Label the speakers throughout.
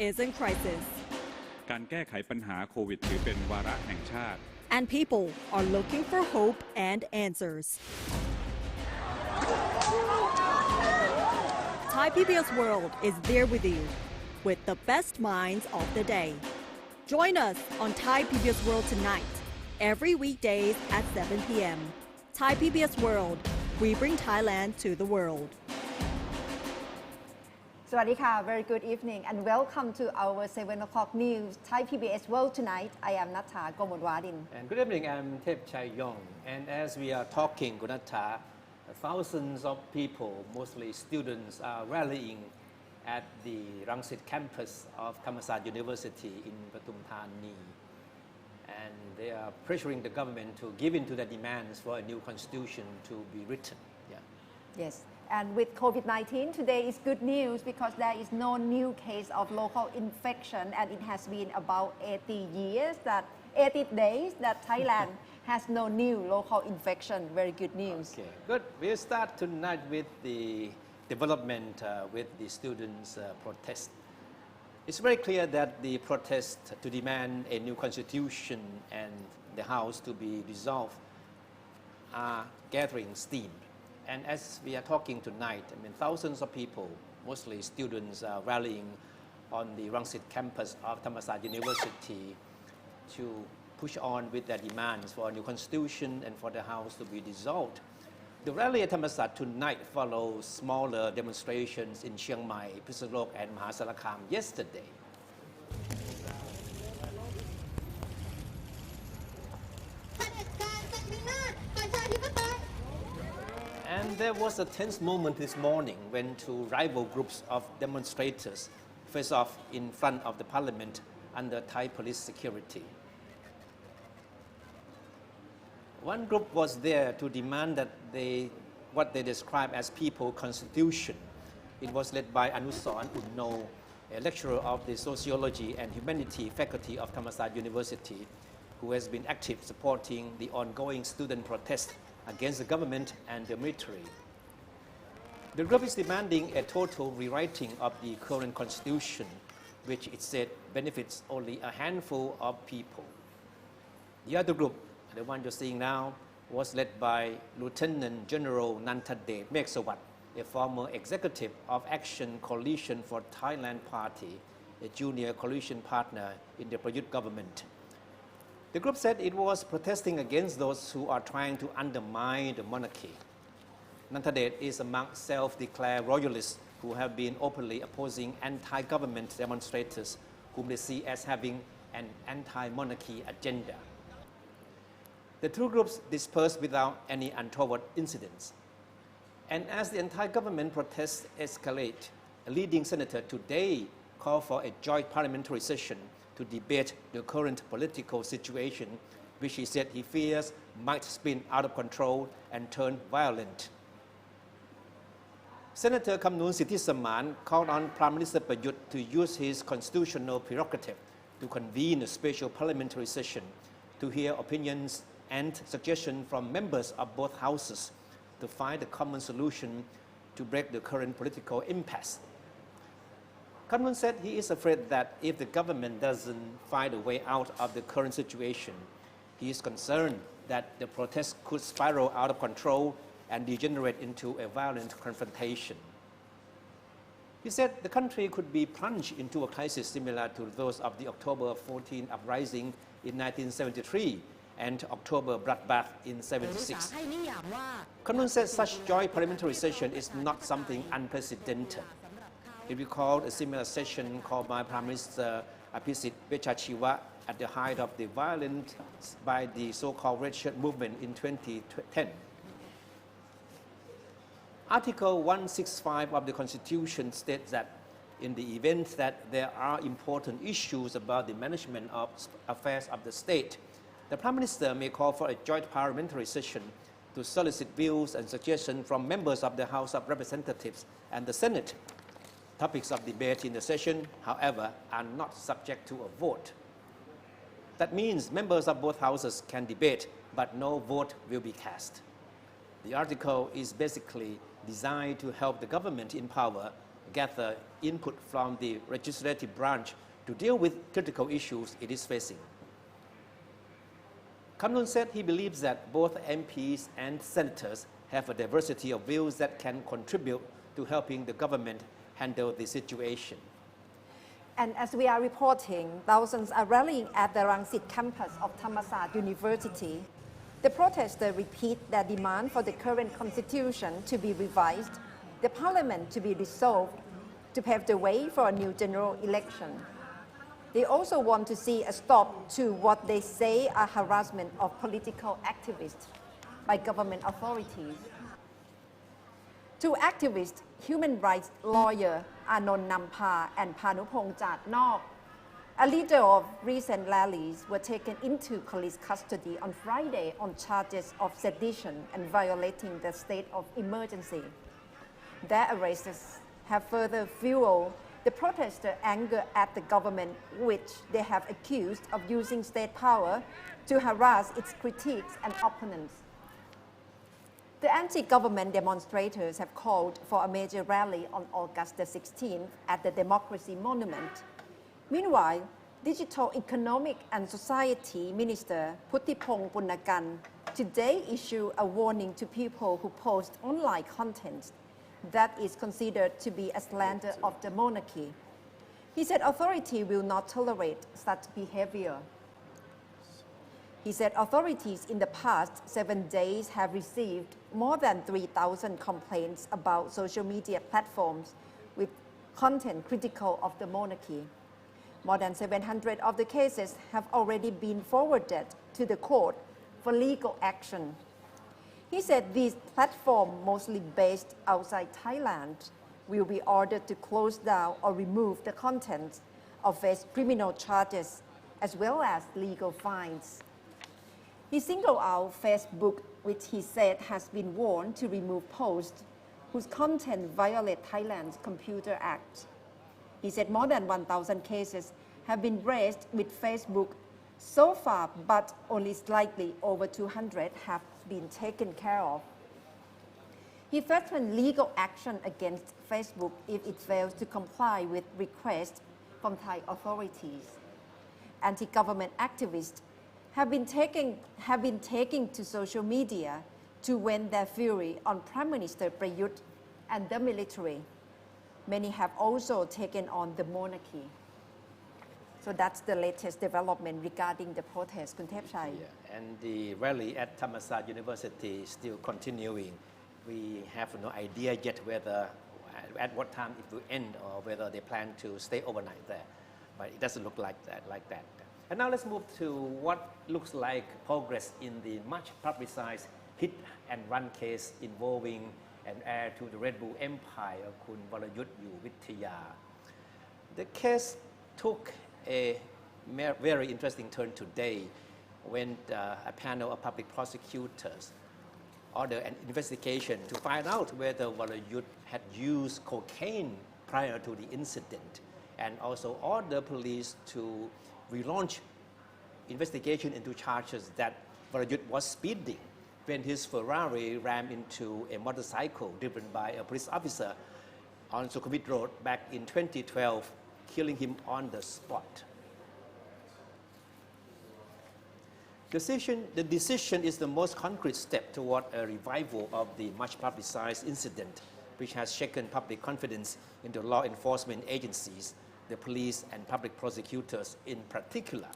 Speaker 1: is in crisis.
Speaker 2: การแก้ไขปัญหาโควิดถือเป็นวาระแห่งชาติ
Speaker 1: And people are looking for hope and answers. Thai PBS World is there with you with the best minds of the day. Join us on Thai PBS World tonight, every weekdays at 7 p.m. Thai PBS World, we bring Thailand to the world.
Speaker 3: สวัสดีค่ะ Very good evening and welcome to our 7 o'clock news Thai PBS World tonight. I am Natha Gomodwadin.
Speaker 4: And good evening, I'm Thep Chai Yong. And as we are talking, Gunata, thousands of people, mostly students, are rallying at the Rangsit campus of Thammasat University in Pathum Thani. And they are pressuring the government to give in to the demands for a new constitution to be written.
Speaker 3: Yes. And with COVID-19, today is good news because there is no new case of local infection, and it has been about 80 days that Thailand has no new local infection. Very good news.
Speaker 4: Okay, good. We'll start tonight with the development with the students' protest. It's very clear that the protest to demand a new constitution and the House to be dissolved are gathering steam. And as we are talking tonight, thousands of people, mostly students, are rallying on the Rangsit campus of Thammasat University to push on with their demands for a new constitution and for the House to be dissolved. The rally at Thammasat tonight follows smaller demonstrations in Chiang Mai, Phitsanulok, and Mahasarakham yesterday. And there was a tense moment this morning when two rival groups of demonstrators faced off in front of the parliament under Thai police security. One group was there to demand that what they describe as People Constitution. It was led by Anusorn Unno, a lecturer of the Sociology and Humanity faculty of Thammasat University, who has been active supporting the ongoing student protest against the government and the military. The group is demanding a total rewriting of the current constitution, which it said benefits only a handful of people. The other group, the one you're seeing now, was led by Lieutenant General Nantadet Meksawat, a former executive of Action Coalition for Thailand Party, a junior coalition partner in the Vorayuth government. The group said it was protesting against those who are trying to undermine the monarchy. Nantadet is among self-declared royalists who have been openly opposing anti-government demonstrators whom they see as having an anti-monarchy agenda. The two groups dispersed without any untoward incidents. And as the anti-government protests escalate, a leading senator today called for a joint parliamentary session to debate the current political situation, which he said he fears might spin out of control and turn violent. Senator Kamnun Sithisaman called on Prime Minister Vorayuth to use his constitutional prerogative to convene a special parliamentary session to hear opinions and suggestions from members of both houses to find a common solution to break the current political impasse. Kamnun said he is afraid that if the government doesn't find a way out of the current situation, he is concerned that the protests could spiral out of control and degenerate into a violent confrontation. He said the country could be plunged into a crisis similar to those of the October 14 uprising in 1973 and October bloodbath in 1976. Kamnun said such joint parliamentary session is not something unprecedented. He recalled a similar session called by Prime Minister Apisit Vechachiwa at the height of the violence by the so-called Red Shirt movement in 2010. Article 165 of the Constitution states that in the event that there are important issues about the management of affairs of the state, the Prime Minister may call for a joint parliamentary session to solicit views and suggestions from members of the House of Representatives and the Senate. Topics of debate in the session, however, are not subject to a vote. That means members of both houses can debate, but no vote will be cast. The article is basically designed to help the government in power gather input from the legislative branch to deal with critical issues it is facing. Kamlun said he believes that both MPs and senators have a diversity of views that can contribute to helping the government handle the situation.
Speaker 3: And as we are reporting, thousands are rallying at the Rangsit campus of Thammasat University. The protesters repeat their demand for the current constitution to be revised, the parliament to be dissolved, to pave the way for a new general election. They also want to see a stop to what they say are harassment of political activists by government authorities. Two activists, human rights lawyer Anon Nampa and Panupong Jatnok, a leader of recent rallies, were taken into police custody on Friday on charges of sedition and violating the state of emergency. Their arrests have further fueled the protester anger at the government, which they have accused of using state power to harass its critics and opponents. The anti-government demonstrators have called for a major rally on August the 16th at the Democracy Monument. Meanwhile, Digital Economic and Society Minister Puttipong Punakan today issued a warning to people who post online content that is considered to be a slander of the monarchy. He said authority will not tolerate such behavior. He said authorities in the past 7 days have received more than 3,000 complaints about social media platforms with content critical of the monarchy. More than 700 of the cases have already been forwarded to the court for legal action. He said these platforms, mostly based outside Thailand, will be ordered to close down or remove the contents or face criminal charges as well as legal fines. He singled out Facebook, which he said has been warned to remove posts whose content violate Thailand's Computer Act. He said more than 1,000 cases have been raised with Facebook so far, but only slightly over 200 have been taken care of. He threatened legal action against Facebook if it fails to comply with requests from Thai authorities. Anti-government activists have been taking to social media to vent their fury on Prime Minister Vorayuth and the military. Many have also taken on the monarchy. So that's the latest development regarding the protest, Kun Thepchai.
Speaker 4: Yeah, and the rally at Thammasat University is still continuing. We have no idea yet whether, at what time it will end or whether they plan to stay overnight there. But it doesn't look like that. And now let's move to what looks like progress in the much publicized hit and run case involving an heir to the Red Bull empire, Kun Vorayuth Wittaya. The case took a very interesting turn today when a panel of public prosecutors ordered an investigation to find out whether Vorayuth had used cocaine prior to the incident, and also ordered police to relaunch investigation into charges that Vorayuth was speeding when his Ferrari rammed into a motorcycle driven by a police officer on Sukhumvit Road back in 2012, killing him on the spot. The decision is the most concrete step toward a revival of the much publicized incident, which has shaken public confidence in the law enforcement agencies, the police and public prosecutors in particular.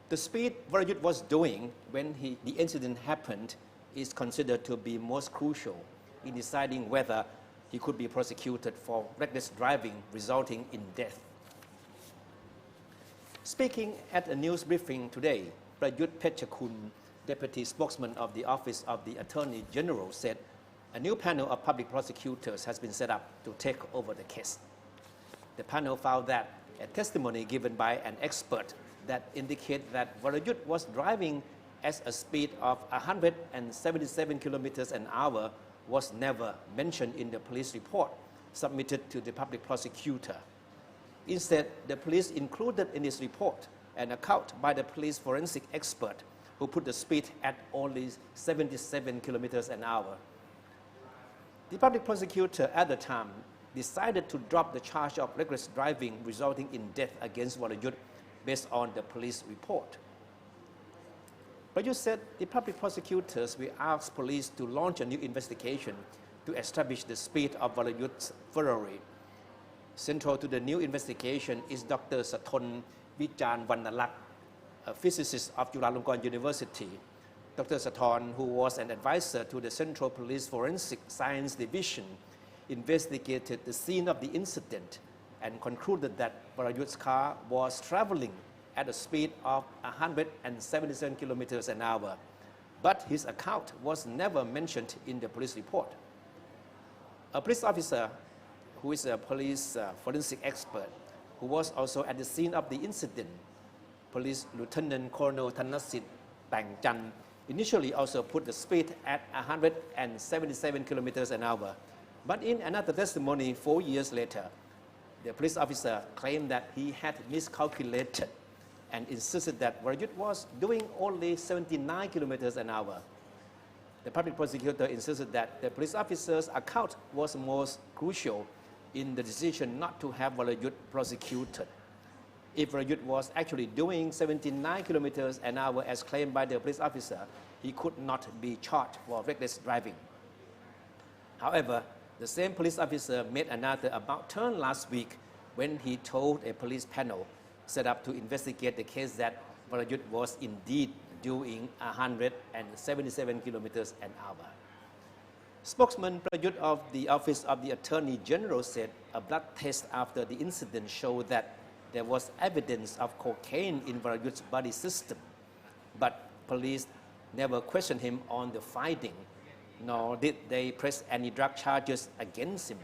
Speaker 4: The speed Vorayuth was doing when the incident happened is considered to be most crucial in deciding whether he could be prosecuted for reckless driving resulting in death. Speaking at a news briefing today, Vorayuth Pechakun, deputy spokesman of the Office of the Attorney General, said a new panel of public prosecutors has been set up to take over the case. The panel found that a testimony given by an expert that indicated that Vorayuth was driving at a speed of 177 kilometers an hour was never mentioned in the police report submitted to the public prosecutor. Instead, the police included in his report an account by the police forensic expert who put the speed at only 77 kilometers an hour. The public prosecutor at the time decided to drop the charge of reckless driving resulting in death against Vorayuth based on the police report. Vorayuth said the public prosecutors will ask police to launch a new investigation to establish the speed of Vorayuth's Ferrari. Central to the new investigation is Dr Banitan Wattanayagorn, a physicist of Chulalongkorn University. Dr. Sathon, who was an advisor to the Central Police Forensic Science Division, investigated the scene of the incident and concluded that Vorayuth's car was traveling at a speed of 177 kilometers an hour, but his account was never mentioned in the police report. A police officer who is a police forensic expert who was also at the scene of the incident, Police Lieutenant Colonel Thammasat University, initially also put the speed at 177 kilometers an hour. But in another testimony 4 years later, the police officer claimed that he had miscalculated and insisted that Vorayuth was doing only 79 kilometers an hour. The public prosecutor insisted that the police officer's account was most crucial in the decision not to have Vorayuth prosecuted. If Vorayuth was actually doing 79 kilometers an hour as claimed by the police officer, he could not be charged for reckless driving. However, the same police officer made another about turn last week when he told a police panel set up to investigate the case that Vorayuth was indeed doing 177 kilometers an hour. Spokesman Vorayuth of the Office of the Attorney General said a blood test after the incident showed that there was evidence of cocaine in Vorayuth's body system, but police never questioned him on the finding, nor did they press any drug charges against him.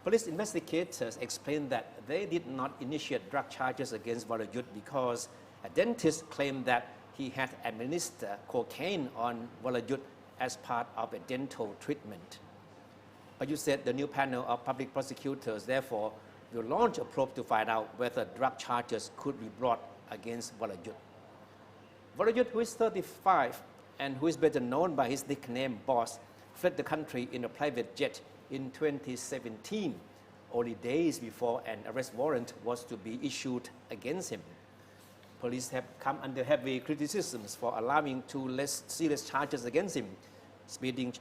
Speaker 4: Police investigators explained that they did not initiate drug charges against Vorayuth because a dentist claimed that he had administered cocaine on Vorayuth as part of a dental treatment. But you said the new panel of public prosecutors therefore will launch a probe to find out whether drug charges could be brought against Vorayuth. Vorayuth, who is 35 and who is better known by his nickname Boss, fled the country in a private jet in 2017, only days before an arrest warrant was to be issued against him. Police have come under heavy criticisms for allowing two less serious charges against him, speeding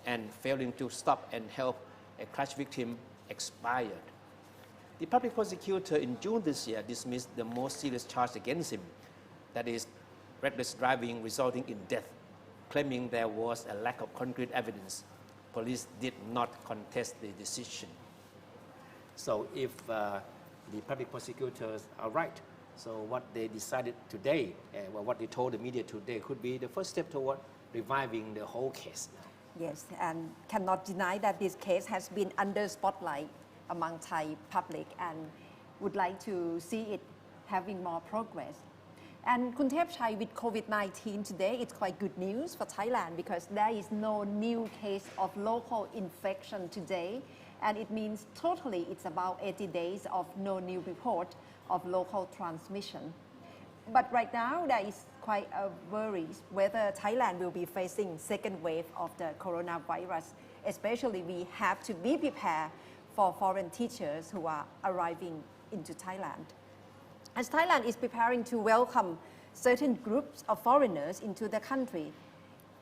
Speaker 4: and failing to stop and help a crash victim expired. The public prosecutor in June this year dismissed the most serious charge against him, that is, reckless driving resulting in death, claiming there was a lack of concrete evidence. Police did not contest the decision. So if the public prosecutors are right, so what they decided today, what they told the media today could be the first step toward reviving the whole case now.
Speaker 3: Yes, and cannot deny that this case has been under spotlight among Thai public and would like to see it having more progress. And Kun Thepchai, with COVID-19 today, it's quite good news for Thailand because there is no new case of local infection today, and it means totally it's about 80 days of no new report of local transmission. But right now there is quite a worry whether Thailand will be facing second wave of the coronavirus. Especially we have to be prepared for foreign teachers who are arriving into Thailand. As Thailand is preparing to welcome certain groups of foreigners into the country,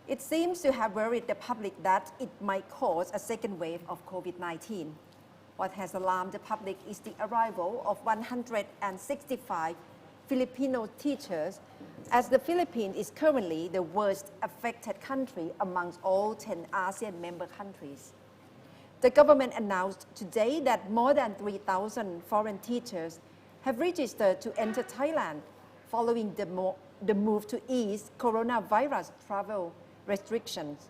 Speaker 3: it seems to have worried the public that it might cause a second wave of COVID-19. What has alarmed the public is the arrival of 165 Filipino teachers, as the Philippines is currently the worst affected country amongst all 10 ASEAN member countries. The government announced today that more than 3,000 foreign teachers have registered to enter Thailand following the move to ease coronavirus travel restrictions.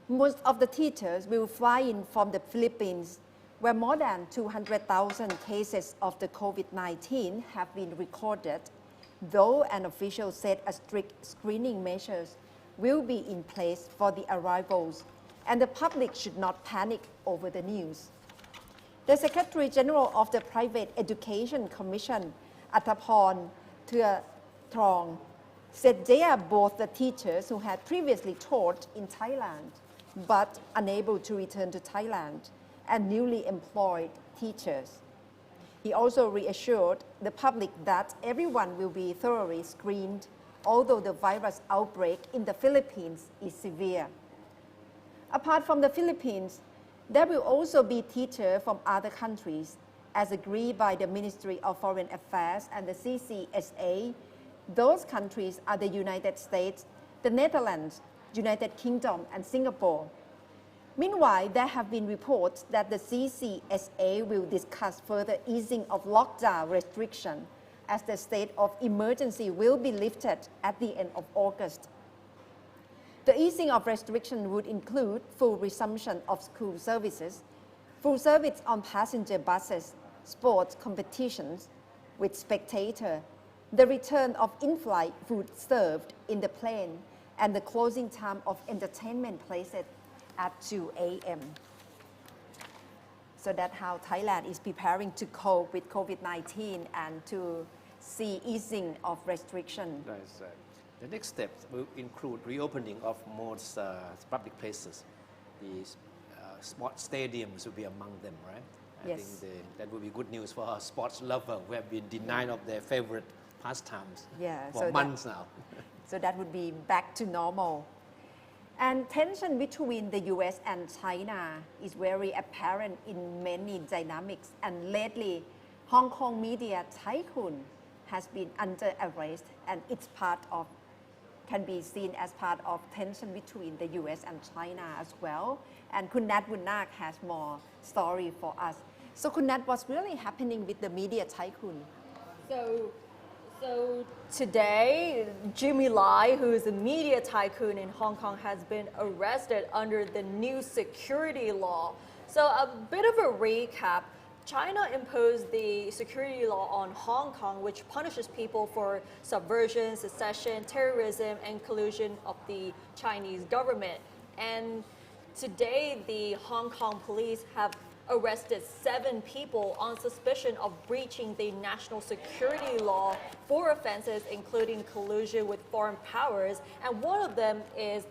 Speaker 3: Most of the teachers will fly in from the Philippines, where more than 200,000 cases of the COVID-19 have been recorded, though an official said a strict screening measures will be in place for the arrivals, and the public should not panic over the news. The Secretary General of the Private Education Commission, Attaporn Thong, said they are both the teachers who had previously taught in Thailand but unable to return to Thailand, and newly employed teachers. He also reassured the public that everyone will be thoroughly screened, although the virus outbreak in the Philippines is severe. Apart from the Philippines, there will also be teachers from other countries, as agreed by the Ministry of Foreign Affairs and the CCSA. Those countries are the United States, the Netherlands, United Kingdom, and Singapore. Meanwhile, there have been reports that the CCSA will discuss further easing of lockdown restriction as the state of emergency will be lifted at the end of August. The easing of restriction would include full resumption of school services, full service on passenger buses, sports competitions with spectator, the return of in-flight food served in the plane, and the closing time of entertainment places at 2 a.m. So that's how Thailand is preparing to cope with COVID-19 and to see easing of restriction.
Speaker 4: That's right. The next step will include reopening of most public places. The sports stadiums will be among them, right? I
Speaker 3: Yes.
Speaker 4: think that will be good news for our sports lovers who have been denied of their favorite pastimes
Speaker 3: Yeah,
Speaker 4: for
Speaker 3: so
Speaker 4: months now.
Speaker 3: So that would be back to normal. And tension between the US and China is very apparent in many dynamics. And lately, Hong Kong media tycoon has been under arrest, and it's can be seen as part of tension between the US and China as well. And Kun Nat Bunak has more story for us. So Kun Nat, what's really happening with the media tycoon?
Speaker 1: So today, Jimmy Lai, who is a media tycoon in Hong Kong, has been arrested under the new security law. So a bit of a recap. China imposed the security law on Hong Kong, which punishes people for subversion, secession, terrorism, and collusion of the Chinese government. And today, the Hong Kong police have arrested 7 people on suspicion of breaching the national security law for offenses including collusion with foreign powers. And one of them is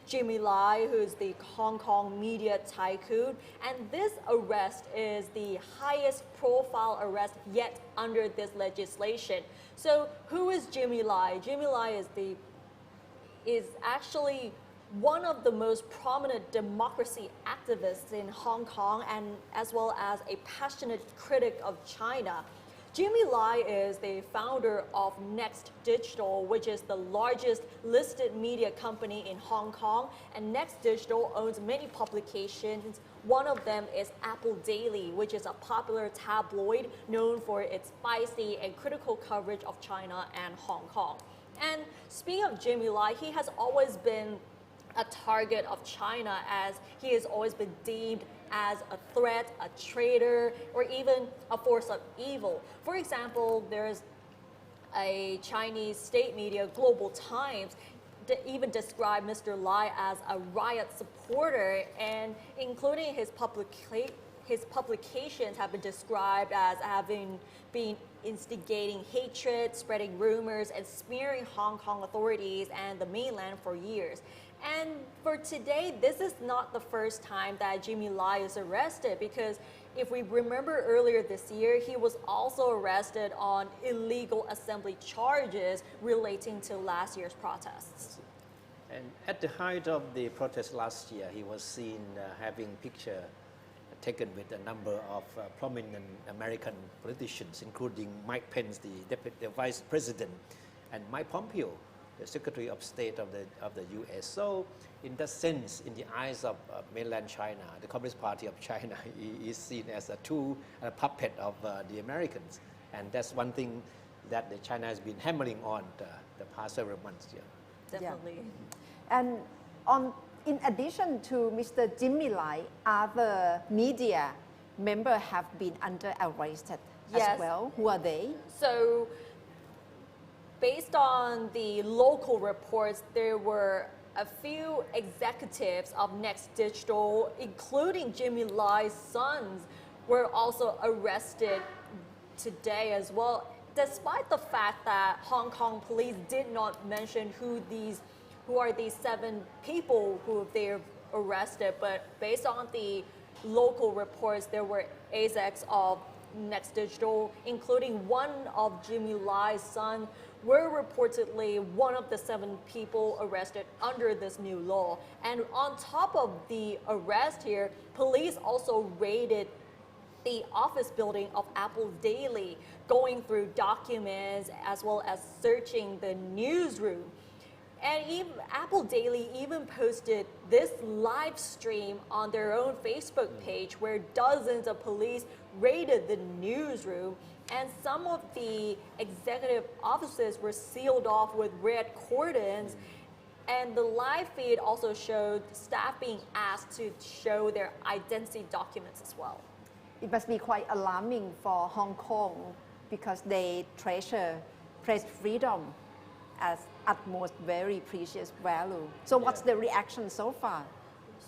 Speaker 1: Jimmy Lai, who is the Hong Kong media tycoon. And this arrest is the highest profile arrest yet under this legislation. So who is Jimmy Lai? Jimmy Lai is actually one of the most prominent democracy activists in Hong Kong, and as well as a passionate critic of China. Jimmy Lai is the founder of Next Digital, which is the largest listed media company in Hong Kong. And Next Digital owns many publications. One of them is Apple Daily, which is a popular tabloid known for its spicy and critical coverage of China and Hong Kong. And speaking of Jimmy Lai, he has always been a target of China, as he has always been deemed as a threat, a traitor, or even a force of evil. For example, there's a Chinese state media, Global Times, even described Mr. Lai as a riot supporter, and including his publications have been described as having been instigating hatred, spreading rumors, and smearing Hong Kong authorities and the mainland for years. And for today, this is not the first time that Jimmy Lai is arrested, because if we remember earlier this year, he was also arrested on illegal assembly charges relating to last year's protests.
Speaker 4: And at the height of the protest last year, he was seen having picture taken with a number of prominent American politicians, including Mike Pence, the vice president, and Mike Pompeo, the Secretary of State of the U.S. So in that sense, in the eyes of mainland China, the Communist Party of China is seen as a tool and a puppet of the Americans. And that's one thing that China has been hammering on the past several months here.
Speaker 1: Definitely.
Speaker 3: Yeah. And in addition to Mr. Jimmy Lai, other media members have been under arrested as well. Who are they?
Speaker 1: So, based on the local reports, there were a few executives of Next Digital, including Jimmy Lai's sons, were also arrested today as well, despite the fact that Hong Kong police did not mention who are these 7 people who they've arrested. But based on the local reports, there were execs of Next Digital, including one of Jimmy Lai's son, were reportedly one of the 7 people arrested under this new law. And on top of the arrest here, police also raided the office building of Apple Daily, going through documents as well as searching the newsroom. And even Apple Daily even posted this live stream on their own Facebook page where dozens of police raided the newsroom, and some of the executive offices were sealed off with red cordons. And the live feed also showed staff being asked to show their identity documents as well.
Speaker 3: It must be quite alarming for Hong Kong because they treasure press freedom as utmost very precious value. So what's the reaction so far?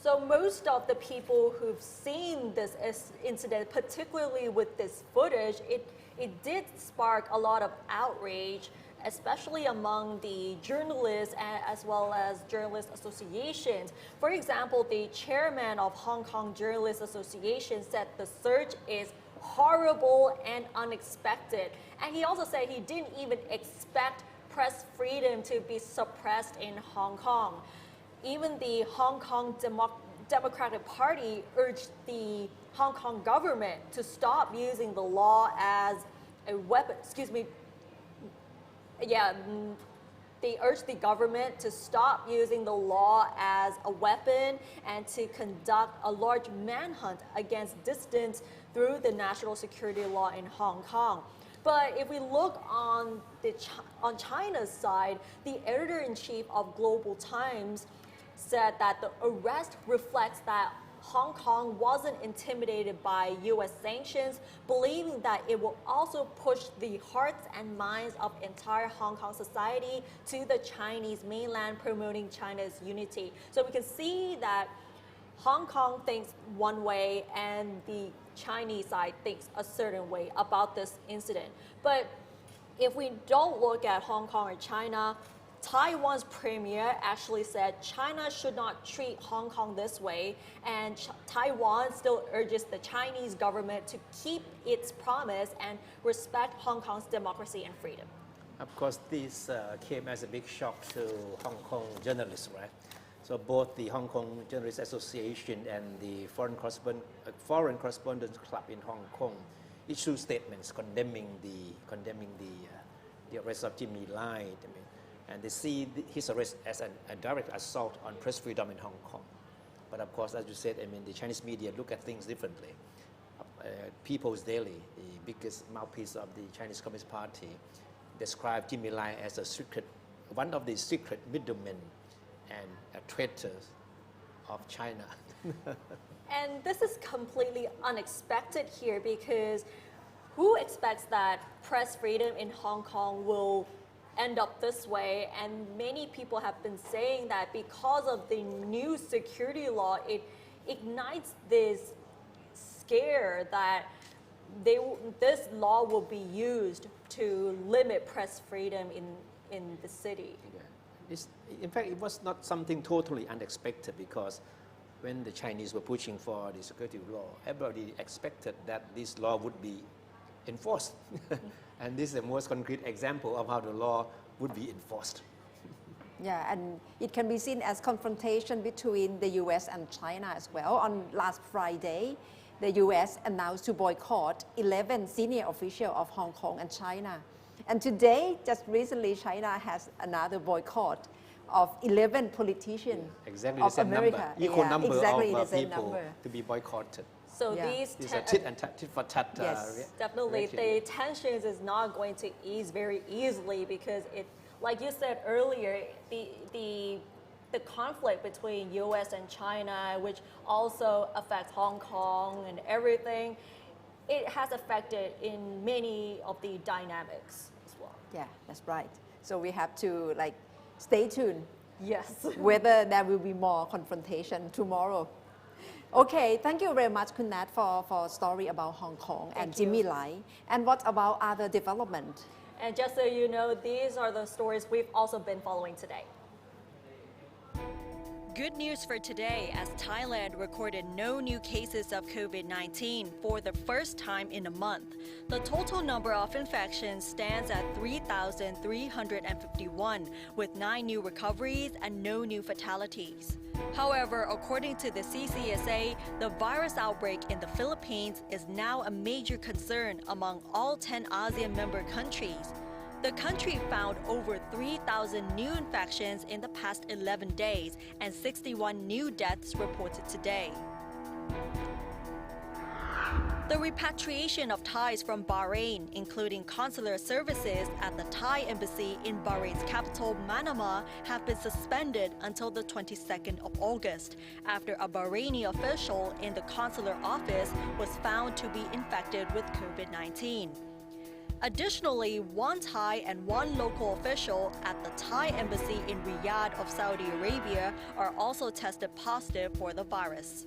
Speaker 1: So most of the people who've seen this incident, particularly with this footage, it did spark a lot of outrage, especially among the journalists as well as journalist associations. For example, the chairman of Hong Kong Journalist Association said the search is horrible and unexpected. And he also said he didn't even expect press freedom to be suppressed in Hong Kong. Even the Hong Kong Democratic Party urged the Hong Kong government to stop using the law as a weapon. They urged the government to stop using the law as a weapon and to conduct a large manhunt against dissidents through the national security law in Hong Kong. But if we look on China's side, the editor-in-chief of Global Times said that the arrest reflects that Hong Kong wasn't intimidated by U.S. sanctions, believing that it will also push the hearts and minds of entire Hong Kong society to the Chinese mainland, promoting China's unity. So we can see that Hong Kong thinks one way and the Chinese side thinks a certain way about this incident. But if we don't look at Hong Kong or China, Taiwan's premier actually said China should not treat Hong Kong this way, and Taiwan still urges the Chinese government to keep its promise and respect Hong Kong's democracy and freedom.
Speaker 4: Of course, this came as a big shock to Hong Kong journalists, right? So both the Hong Kong Journalists Association and the Foreign Correspondents Club in Hong Kong issued statements condemning the arrest of Jimmy Lai. And they see his arrest as a direct assault on press freedom in Hong Kong. But of course, as you said, the Chinese media look at things differently. People's Daily, the biggest mouthpiece of the Chinese Communist Party, described Jimmy Lai as one of the secret middlemen and a traitor of China.
Speaker 1: And this is completely unexpected here, because who expects that press freedom in Hong Kong will end up this way? And many people have been saying that because of the new security law, it ignites this scare that this law will be used to limit press freedom in the city.
Speaker 4: Yeah. In fact, it was not something totally unexpected, because when the Chinese were pushing for the security law, everybody expected that this law would be enforced. And this is the most concrete example of how the law would be enforced.
Speaker 3: Yeah, and it can be seen as confrontation between the US and China as well. On last Friday, the US announced to boycott 11 senior officials of Hong Kong and China. And today, just recently, China has another boycott of 11 politicians
Speaker 4: exactly
Speaker 3: of
Speaker 4: the same
Speaker 3: America.
Speaker 4: number, equal number
Speaker 3: exactly
Speaker 4: of
Speaker 3: the same
Speaker 4: people
Speaker 3: number.
Speaker 4: to be boycotted.
Speaker 1: So
Speaker 3: Yeah.
Speaker 4: These are tit for tat.
Speaker 3: Yes.
Speaker 1: Definitely,
Speaker 4: reaction.
Speaker 1: the tensions is not going to ease very easily, because like you said earlier, the conflict between U.S. and China, which also affects Hong Kong and everything, it has affected in many of the dynamics as well.
Speaker 3: Yeah, that's right. So we have to stay tuned
Speaker 1: Yes.
Speaker 3: whether there will be more confrontation tomorrow. Okay, thank you very much, Kun Nat, for story about Hong Kong and
Speaker 1: Thank you.
Speaker 3: Jimmy Lai. And what about other development?
Speaker 1: And just so you know, these are the stories we've also been following today. Good news for today as Thailand recorded no new cases of COVID-19 for the first time in a month. The total number of infections stands at 3,351 with 9 new recoveries and no new fatalities. However, according to the CCSA, the virus outbreak in the Philippines is now a major concern among all 10 ASEAN member countries. The country found over 3,000 new infections in the past 11 days and 61 new deaths reported today. The repatriation of Thais from Bahrain, including consular services at the Thai embassy in Bahrain's capital, Manama, have been suspended until the 22nd of August after a Bahraini official in the consular office was found to be infected with COVID-19. Additionally, one Thai and one local official at the Thai embassy in Riyadh of Saudi Arabia are also tested positive for the virus.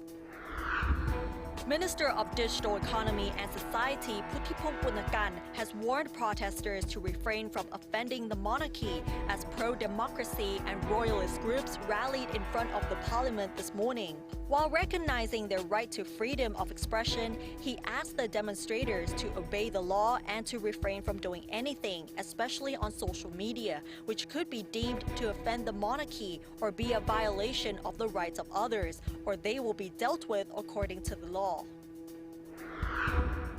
Speaker 1: Minister of Digital Economy and Society Puthipong Punakan has warned protesters to refrain from offending the monarchy as pro-democracy and royalist groups rallied in front of the parliament this morning. While recognizing their right to freedom of expression, he asked the demonstrators to obey the law and to refrain from doing anything, especially on social media, which could be deemed to offend the monarchy or be a violation of the rights of others, or they will be dealt with according to the law.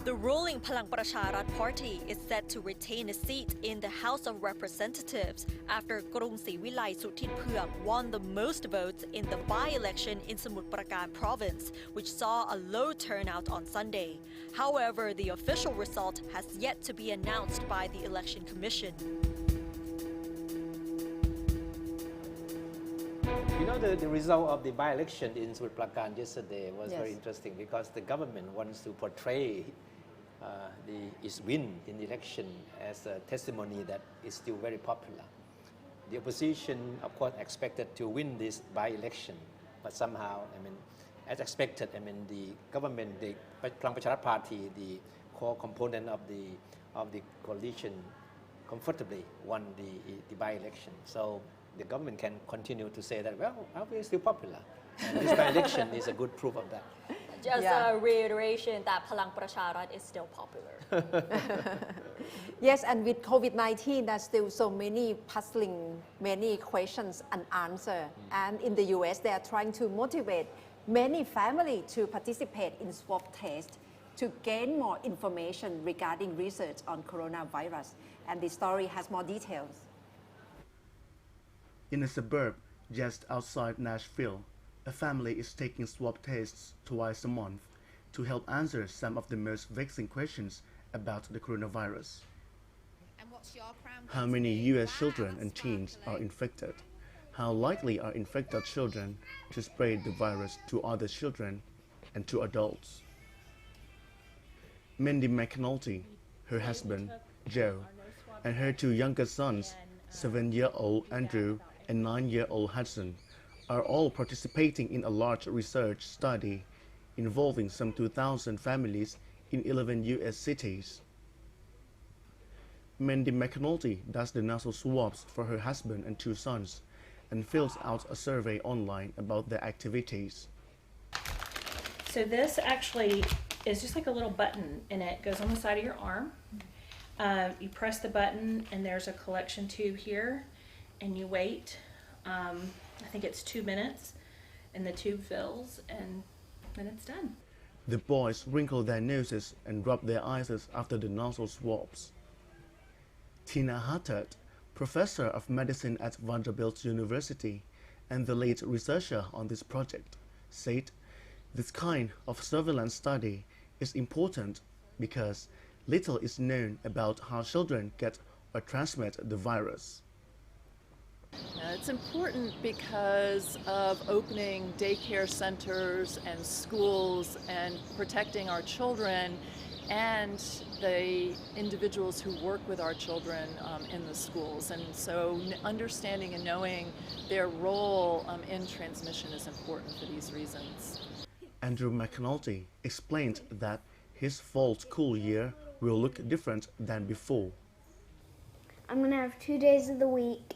Speaker 1: The ruling Palang Pracharat party is set to retain a seat in the House of Representatives after Krung Sivilai Suthitpheuak won the most votes in the by-election in Samut Prakan province, which saw a low turnout on Sunday. However, the official result has yet to be announced by the Election Commission.
Speaker 4: You know, the result of the by-election in Samut Prakan yesterday was very interesting because the government wants to portray its win in the election as a testimony that is still very popular. The opposition, of course, expected to win this by-election, but somehow, as expected, the government, the Palang Pracharat party, the core component of the coalition, comfortably won the by-election. So the government can continue to say that, well, we're still popular. And this by-election is a good proof of that.
Speaker 1: Just a reiteration that Palang Pracharat is still popular.
Speaker 3: Yes, and with COVID-19, there's still so many questions unanswered. And in the US, they are trying to motivate many families to participate in swab tests to gain more information regarding research on coronavirus. And the story has more details.
Speaker 5: In a suburb just outside Nashville, a family is taking swab tests twice a month to help answer some of the most vexing questions about the coronavirus. How many US children and teens are infected? How likely are infected children to spread the virus to other children and to adults? Mindy McAnulty, her husband, Joe, and her 2 younger sons, 7-year-old Andrew and 9-year-old Hudson, are all participating in a large research study involving some 2,000 families in 11 US cities. Mindy McAnulty does the nasal swabs for her husband and 2 sons and fills out a survey online about their activities.
Speaker 6: So this actually is just like a little button, and it goes on the side of your arm. You press the button and there's a collection tube here, and you wait. I think it's 2 minutes, and the tube fills, and then it's done.
Speaker 5: The boys wrinkle their noses and rub their eyes after the nostril swabs. Tina Hattert, professor of medicine at Vanderbilt University and the lead researcher on this project, said this kind of surveillance study is important because little is known about how children get or transmit the virus.
Speaker 7: It's important because of opening daycare centers and schools and protecting our children and the individuals who work with our children in the schools. And so understanding and knowing their role in transmission is important for these reasons.
Speaker 5: Andrew McAnulty explained that his fall school year will look different than before.
Speaker 8: I'm going to have 2 days of the week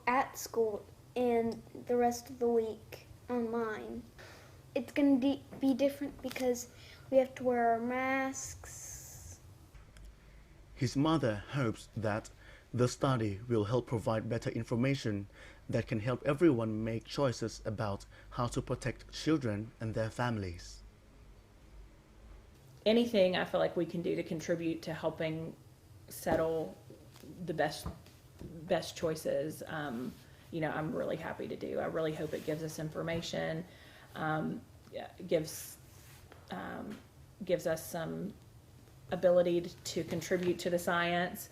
Speaker 8: at school and the rest of the week online. It's going to be different because we have to wear our masks.
Speaker 5: His mother hopes that the study will help provide better information that can help everyone make choices about how to protect children and their families.
Speaker 6: Anything I feel like we can do to contribute to helping settle the best choices, you know, I'm really happy to do. I really hope it gives us information, gives us some ability to contribute to the science.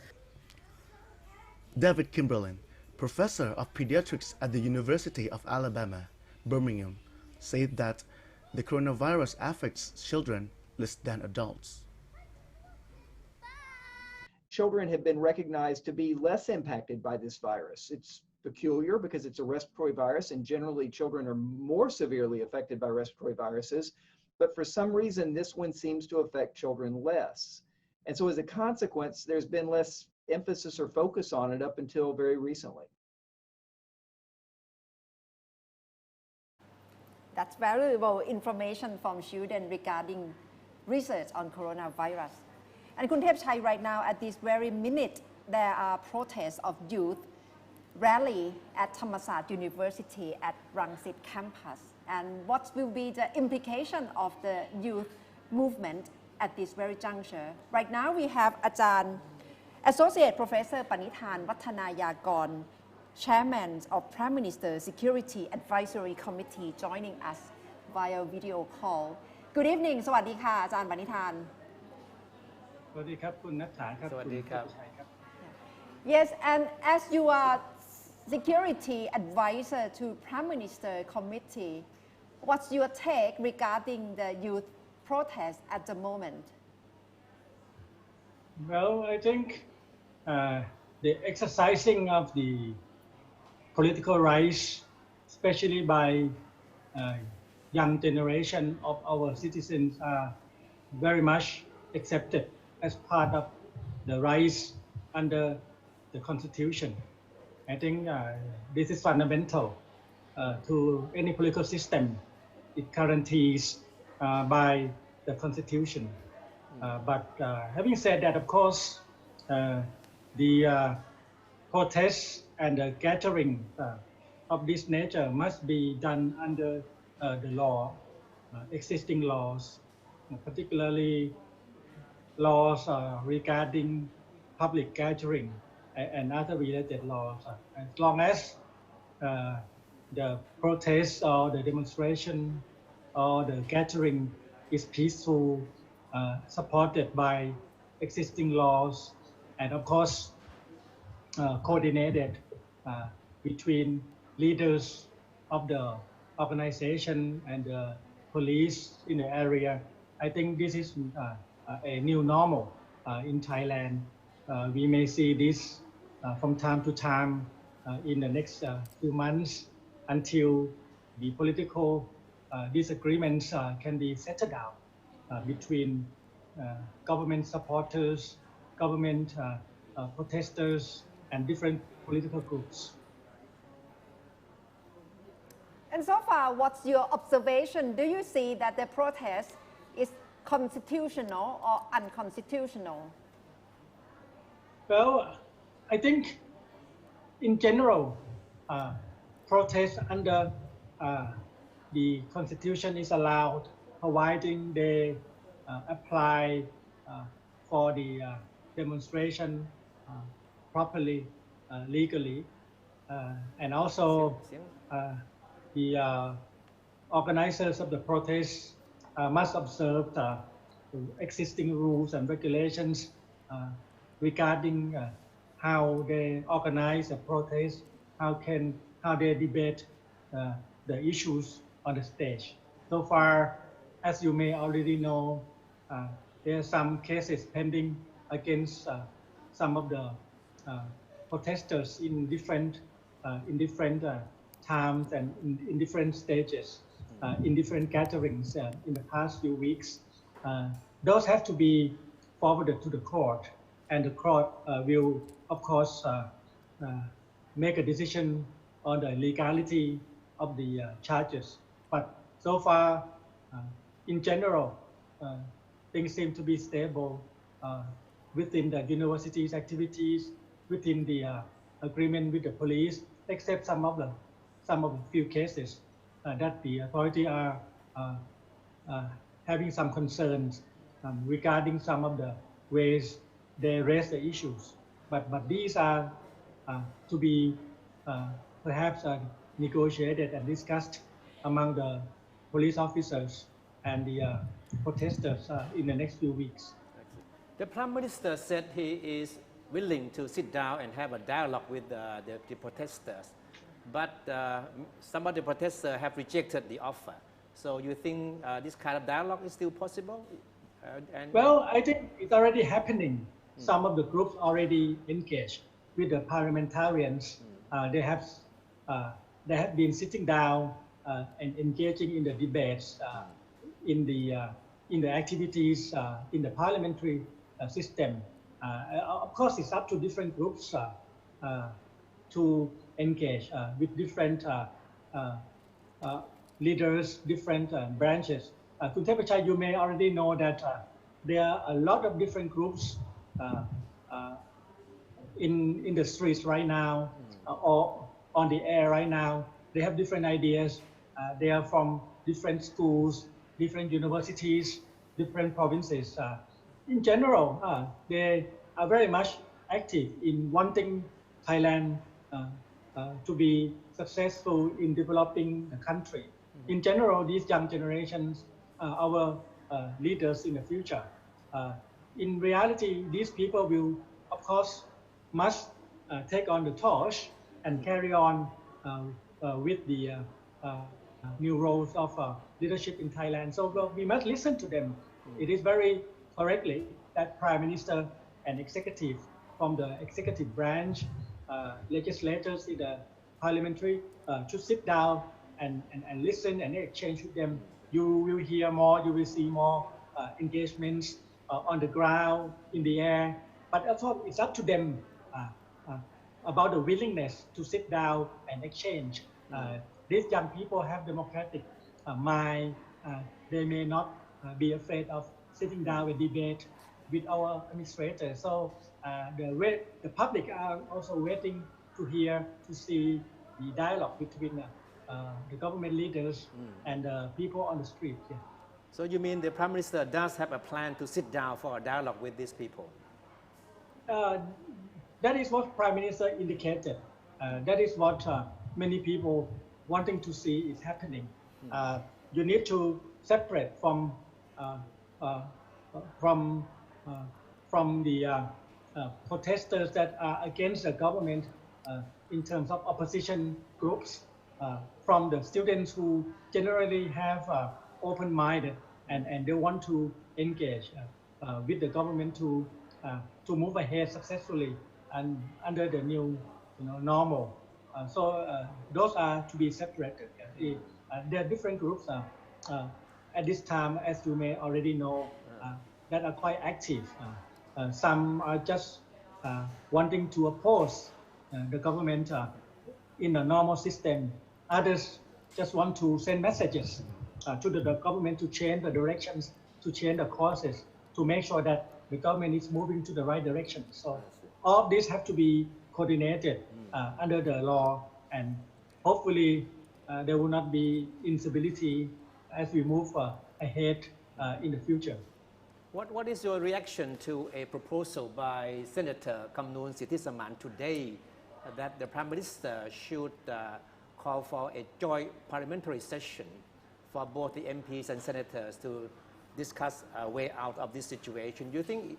Speaker 5: David Kimberlin, professor of pediatrics at the University of Alabama, Birmingham, said that the coronavirus affects children less than adults.
Speaker 9: Children have been recognized to be less impacted by this virus. It's peculiar because it's a respiratory virus, and generally children are more severely affected by respiratory viruses, but for some reason this one seems to affect children less. And so as a consequence, there's been less emphasis or focus on it up until very recently.
Speaker 3: That's valuable information from children regarding research on coronavirus. And Kun Thep Chai, right now at this very minute, there are protests of youth rally at Thammasat University at Rangsit campus. And what will be the implication of the youth movement at this very juncture? Right now we have Associate Professor Banitan Wattanayagorn, Chairman of Prime Minister's Security Advisory Committee, joining us via video call. Good evening สวัสดีค่ะอาจารย์ Banitan
Speaker 10: สวัสดีครับคุณณัฐฐาครับ
Speaker 4: สวัสดีครับ
Speaker 3: Yes, and as you are Security Advisor to Prime Minister Committee, what's your take regarding the youth protest at the moment?
Speaker 10: Well, I think the exercising of the political rights, especially by young generation of our citizens, are very much accepted as part of the rights under the Constitution. I think this is fundamental to any political system. It guarantees by the Constitution. But having said that, of course, the protests and the gathering of this nature must be done under the law, existing laws, particularly laws regarding public gathering and other related laws. As long as the protest or the demonstration or the gathering is peaceful, supported by existing laws, and of course coordinated between leaders of the organization and the police in the area. I think this is a new normal in Thailand. We may see this from time to time in the next few months until the political disagreements can be settled down between government supporters, government protesters, and different political groups.
Speaker 3: And so far, what's your observation? Do you see that the protest is constitutional or unconstitutional?
Speaker 10: Well, I think in general, protest under the Constitution is allowed, providing they apply for the demonstration properly, legally, and also the organizers of the protest must observe the existing rules and regulations regarding how they organize a protest, how they debate the issues on the stage. So far, as you may already know, there are some cases pending against some of the protesters in different times and in different stages, in different gatherings in the past few weeks. Those have to be forwarded to the court, and the court will, of course, make a decision on the legality of the charges. But so far, in general, things seem to be stable within the university's activities, within the agreement with the police, except some of the few cases that the authority are having some concerns regarding some of the ways they raise the issues. But these are to be perhaps negotiated and discussed among the police officers and the protesters in the next few weeks.
Speaker 4: The Prime Minister said he is willing to sit down and have a dialogue with the protesters, but some of the protesters have rejected the offer. So you think this kind of dialogue is still possible?
Speaker 10: Well, I think it's already happening. Some of the groups already engaged with the parliamentarians. They have been sitting down and engaging in the debates, in the activities in the parliamentary system. Of course, it's up to different groups to engage with different leaders, different branches. Kun Thepachai, you may already know that there are a lot of different groups in the streets right now, or on the air right now. They have different ideas. They are from different schools, different universities, different provinces. In general, they are very much active in wanting Thailand to be successful in developing the country. In general, these young generations are our leaders in the future. In reality, these people will, of course, must take on the torch and carry on with the new roles of leadership in Thailand. So we must listen to them. It is very correctly that Prime Minister and executive from the executive branch, legislators in the parliamentary should sit down and listen and exchange with them. You will hear more, you will see more engagements on the ground, in the air. But also it's up to them about the willingness to sit down and exchange. These young people have democratic mind. They may not be afraid of sitting down and debate with our administrators. So the public are also waiting to hear, to see the dialogue between the government leaders and the people on the street. Yeah.
Speaker 4: So you mean the Prime Minister does have a plan to sit down for a dialogue with these people?
Speaker 10: That is what Prime Minister indicated. That is what many people wanting to see is happening. You need to separate from the protesters that are against the government in terms of opposition groups, from the students who generally have open-minded and they want to engage with the government to move ahead successfully and under the new normal. So those are to be separated. There are different groups at this time, as you may already know, that are quite active. Some are just wanting to oppose the government in the normal system. Others just want to send messages to the government to change the directions, to change the courses, to make sure that the government is moving to the right direction. So all this have to be coordinated under the law, and hopefully there will not be instability as we move ahead in the future.
Speaker 4: What is your reaction to a proposal by Senator Kamnoon Sithisaman today that the Prime Minister should call for a joint parliamentary session for both the MPs and senators to discuss a way out of this situation? Do you think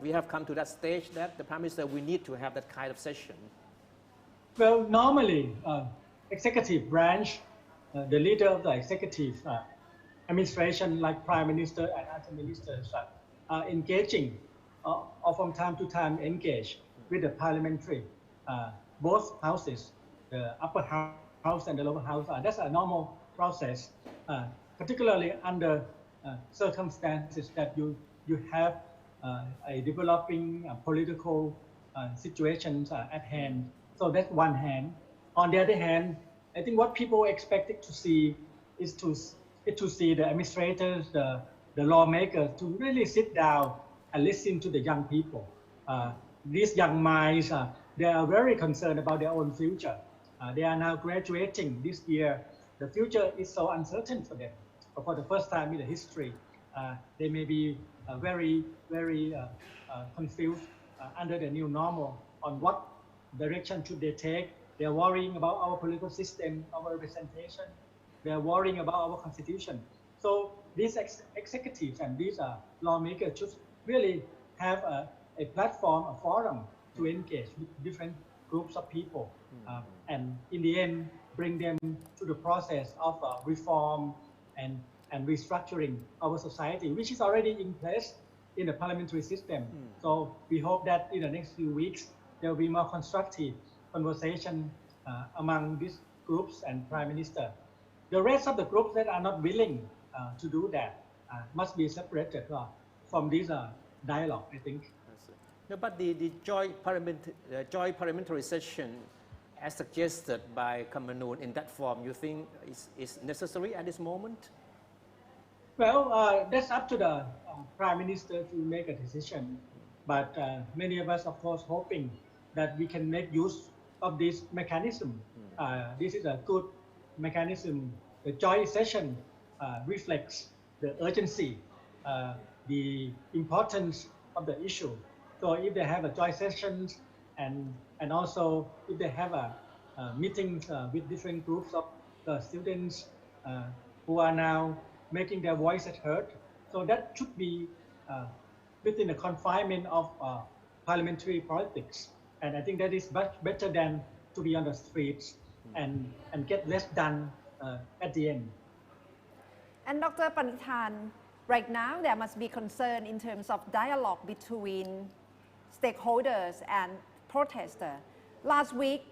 Speaker 4: we have come to that stage that the Prime Minister will need to have that kind of session?
Speaker 10: Well, normally, executive branch, the leader of the executive administration, like Prime Minister and other ministers, are engaging, or from time to time engage with the parliamentary, both houses, the upper house and the lower house. That's a normal process, particularly under circumstances that you have a developing political situations at hand. So that's one hand. on the other hand, I think what people expected to see is to see the administrators, the lawmakers, to really sit down and listen to the young people. These young minds, they are very concerned about their own future. They are now graduating this year. The future is so uncertain for them. For the first time in the history, they may be very confused under the new normal on what direction should they take. They are worrying about our political system, our representation. They are worrying about our constitution. So these executives and these lawmakers should really have a platform, a forum to engage with different groups of people, and in the end, bring them to the process of reform and restructuring our society, which is already in place in the parliamentary system. So we hope that in the next few weeks, there will be more constructive conversation among these groups and Prime Minister. The rest of the groups that are not willing to do that must be separated from this dialogue, I think.
Speaker 4: No, but the joint parliamentary session, as suggested by Cameroon in that form, you think is necessary at this moment?
Speaker 10: Well, that's up to the Prime Minister to make a decision. But many of us, of course, hoping that we can make use of this mechanism. This is a good mechanism. The joint session reflects the urgency, the importance of the issue. So if they have a joint sessions and also if they have meetings with different groups of students who are now making their voices heard, so that should be within the confinement of parliamentary politics. And I think that is much better than to be on the streets and get less done at the end.
Speaker 3: And Dr. Banitan, right now there must be concern in terms of dialogue between stakeholders and protesters. Last week,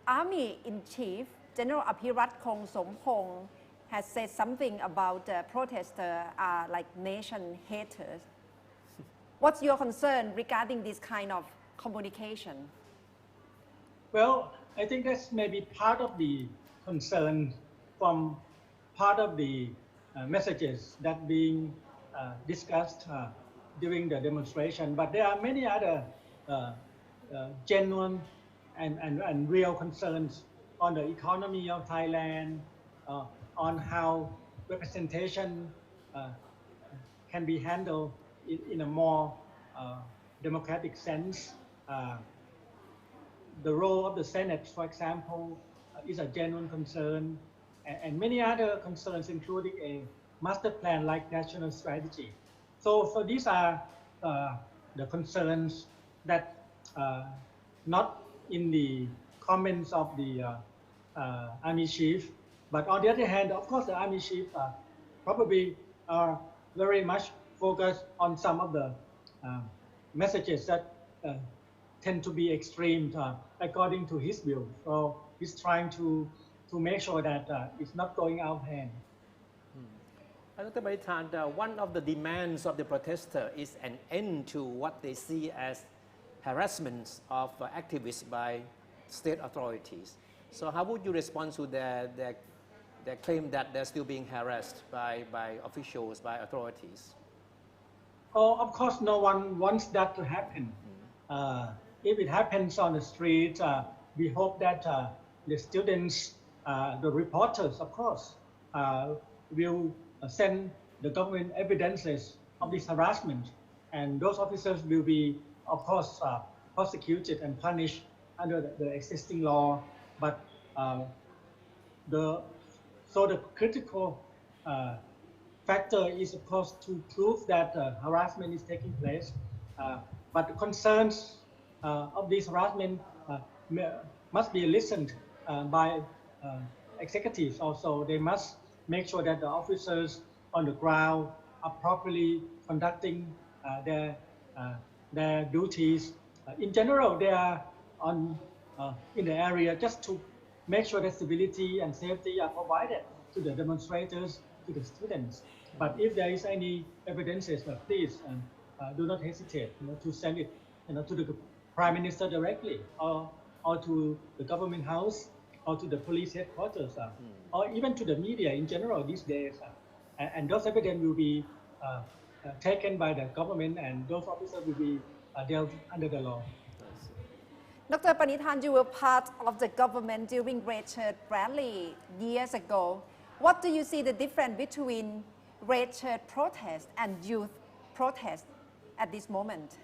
Speaker 3: Army-in-Chief General Apirat Kongsompong has said something about protesters are like nation haters. What's your concern regarding this kind of communication?
Speaker 10: Well, I think that's maybe part of the concern from part of the messages that being discussed during the demonstration. But there are many other genuine and real concerns on the economy of Thailand, on how representation can be handled in a more democratic sense. The role of the Senate, for example, is a genuine concern, and many other concerns, including a master plan like national strategy. So these are the concerns that not in the comments of the Army Chief, but on the other hand, of course, the Army Chief probably are very much focused on some of the messages that tend to be extreme according to his view. So he's trying to make sure that it's not going out of hand.
Speaker 4: Dr. Banitan, one of the demands of the protesters is an end to what they see as harassment of activists by state authorities. So how would you respond to their claim that they're still being harassed by officials, by authorities?
Speaker 10: Oh, of course, no one wants that to happen. If it happens on the street, we hope that the students, the reporters, of course, will send the government evidences of this harassment, and those officers will be, of course, prosecuted and punished under the existing law. But the critical factor is, of course, to prove that harassment is taking place. But the concerns of this harassment must be listened by executives also. They must make sure that the officers on the ground are properly conducting their duties. In general, they are in the area just to make sure that stability and safety are provided to the demonstrators, to the students. But if there is any evidences, please do not hesitate to send it to the Prime Minister directly or to the government house or to the police headquarters, or even to the media in general these days. And those evidence will be taken by the government, and those officers will be dealt under the law.
Speaker 3: Dr. Banitan, you were part of the government during Red Shirt rally years ago. What do you see the difference between Red Shirt protest and youth protest at this moment?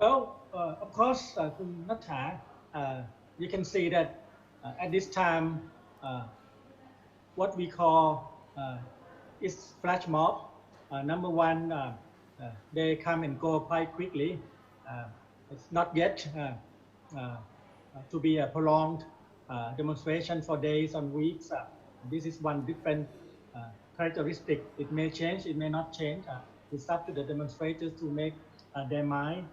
Speaker 10: Well, of course, Kun Natha, you can see that at this time, what we call is flash mob. Number one, they come and go quite quickly. It's not yet to be a prolonged demonstration for days and weeks. This is one different characteristic. It may change, it may not change. It's up to the demonstrators to make their mind.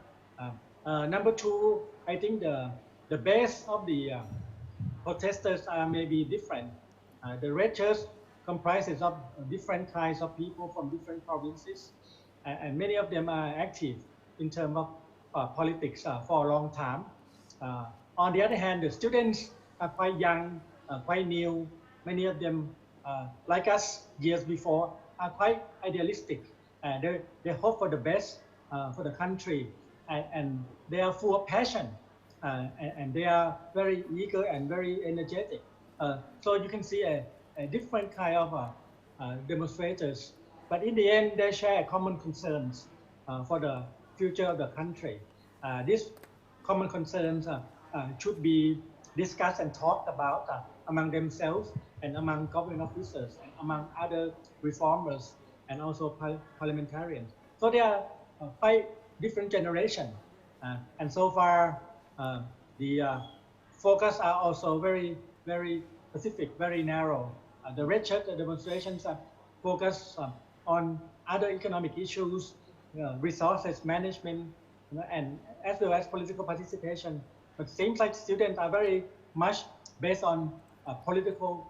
Speaker 10: Number two, I think the base of the protesters are maybe different. The Red Shirts comprises of different kinds of people from different provinces, and many of them are active in terms of politics for a long time. On the other hand, the students are quite young, quite new. Many of them, like us years before, are quite idealistic. They hope for the best for the country, and they are full of passion, and they are very eager and very energetic. So you can see a different kind of demonstrators, but in the end, they share common concerns for the future of the country. These common concerns should be discussed and talked about among themselves and among government officers and among other reformers and also parliamentarians. So they are quite different generations, and so far the focus are also very, very specific, very narrow. The Red Shirt demonstrations are focused on other economic issues, resources management, and as well as political participation. But it seems like students are very much based on political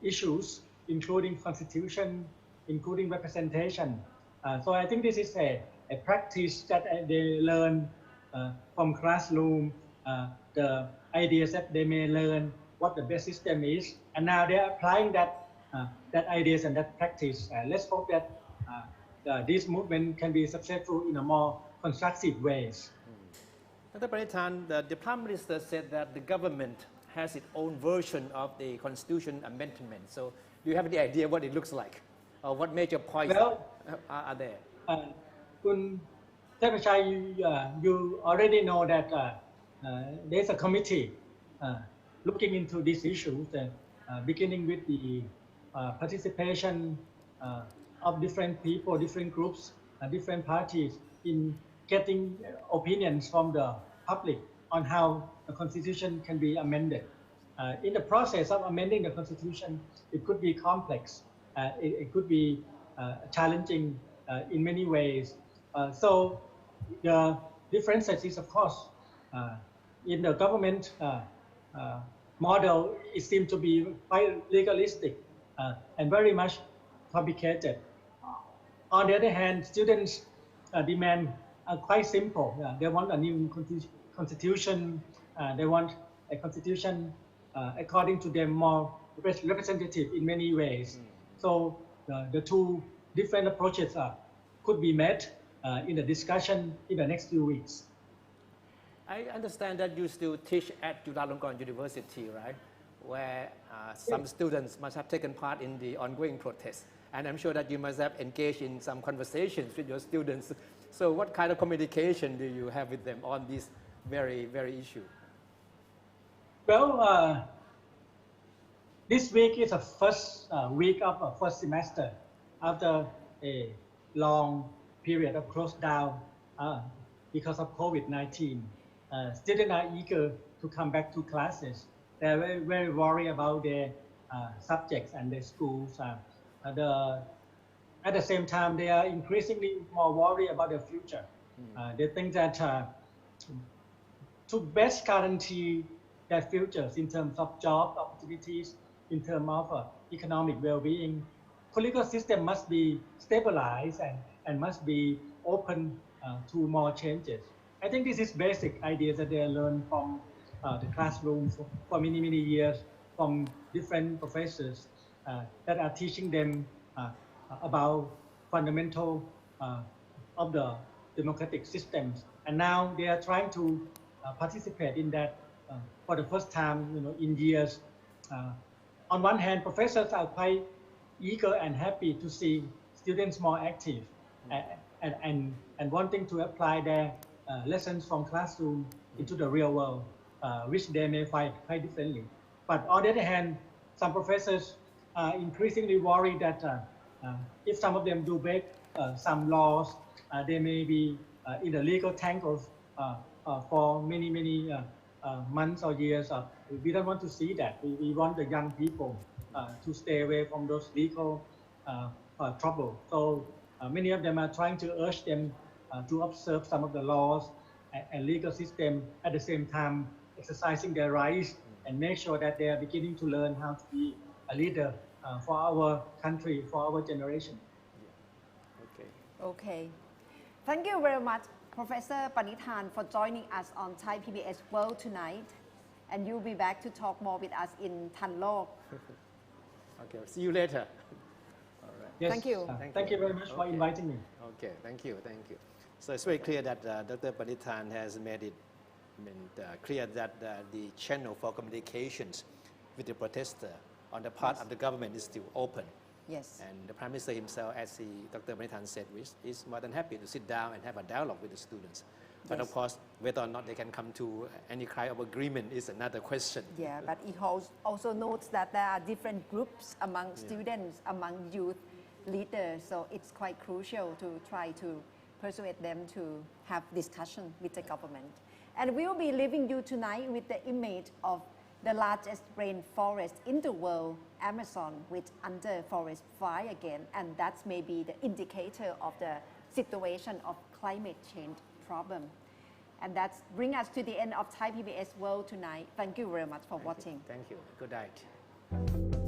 Speaker 10: issues, including constitution, including representation. So I think this is a practice that they learn from classroom, the ideas that they may learn, what the best system is, and now they're applying that ideas and that practice. Let's hope that this movement can be successful in a more constructive ways.
Speaker 4: Dr. Banitan, the Prime Minister said that the government has its own version of the Constitution Amendment. So do you have any idea what it looks like? Or what major points are there?
Speaker 10: Kun Thepachai, you already know that there's a committee looking into these issues, beginning with the participation of different people, different groups, different parties in getting opinions from the public on how the Constitution can be amended. In the process of amending the Constitution, it could be complex. It could be challenging in many ways. So the differences is, of course, in the government model, it seems to be quite legalistic and very much complicated. On the other hand, students' demand are quite simple. They want a new constitution. They want a constitution according to them more representative in many ways. So the two different approaches could be met in the discussion in the next few weeks.
Speaker 4: I understand that you still teach at Chulalongkorn University, right? Where some students must have taken part in the ongoing protests. And I'm sure that you must have engaged in some conversations with your students. So what kind of communication do you have with them on this very, very issue?
Speaker 10: Well, this week is the first week of the first semester after a long period of closed down because of COVID-19. Students are eager to come back to classes. They're very, very worried about their subjects and their schools. At the same time, they are increasingly more worried about their future. They think that to best guarantee their futures in terms of job opportunities, in terms of economic well-being, political system must be stabilized and must be open to more changes. I think this is basic ideas that they learn from the classroom for many, many years from different professors that are teaching them about fundamental of the democratic systems. And now they are trying to participate in that for the first time, in years. On one hand, professors are quite eager and happy to see students more active and wanting to apply their lessons from classroom into the real world, which they may find quite differently. But on the other hand, some professors are increasingly worried that if some of them do break some laws, they may be in the legal tangles for many, many months or years. We don't want to see that. We want the young people to stay away from those legal trouble. So many of them are trying to urge them to observe some of the laws and legal system at the same time exercising their rights and make sure that they are beginning to learn how to be a leader for our country, for our generation.
Speaker 4: Okay.
Speaker 3: Okay. Thank you very much, Professor Banitan, for joining us on Thai PBS World Tonight. And you'll be back to talk more with us in Thanlok.
Speaker 4: Okay, see you later. All right.
Speaker 10: Yes,
Speaker 3: Thank you.
Speaker 10: Thank you very much for inviting me.
Speaker 4: Okay, thank you. So it's very clear that Dr. Banitan has made it clear that the channel for communications with the protester on the part of the government is still open.
Speaker 3: Yes.
Speaker 4: And the Prime Minister himself, as Dr. Banitan said, is more than happy to sit down and have a dialogue with the students. But
Speaker 3: Yes.
Speaker 4: of course, whether or not they can come to any kind of agreement is another question.
Speaker 3: Yeah, but he also notes that there are different groups among students, among youth leaders, so it's quite crucial to try to persuade them to have discussion with the government. And we will be leaving you tonight with the image of the largest rainforest in the world, Amazon, which under forest fire again, and that's maybe the indicator of the situation of climate change problem. And that's bring us to the end of Thai PBS World Tonight. Thank you very much for watching.
Speaker 4: Thank you. Good night.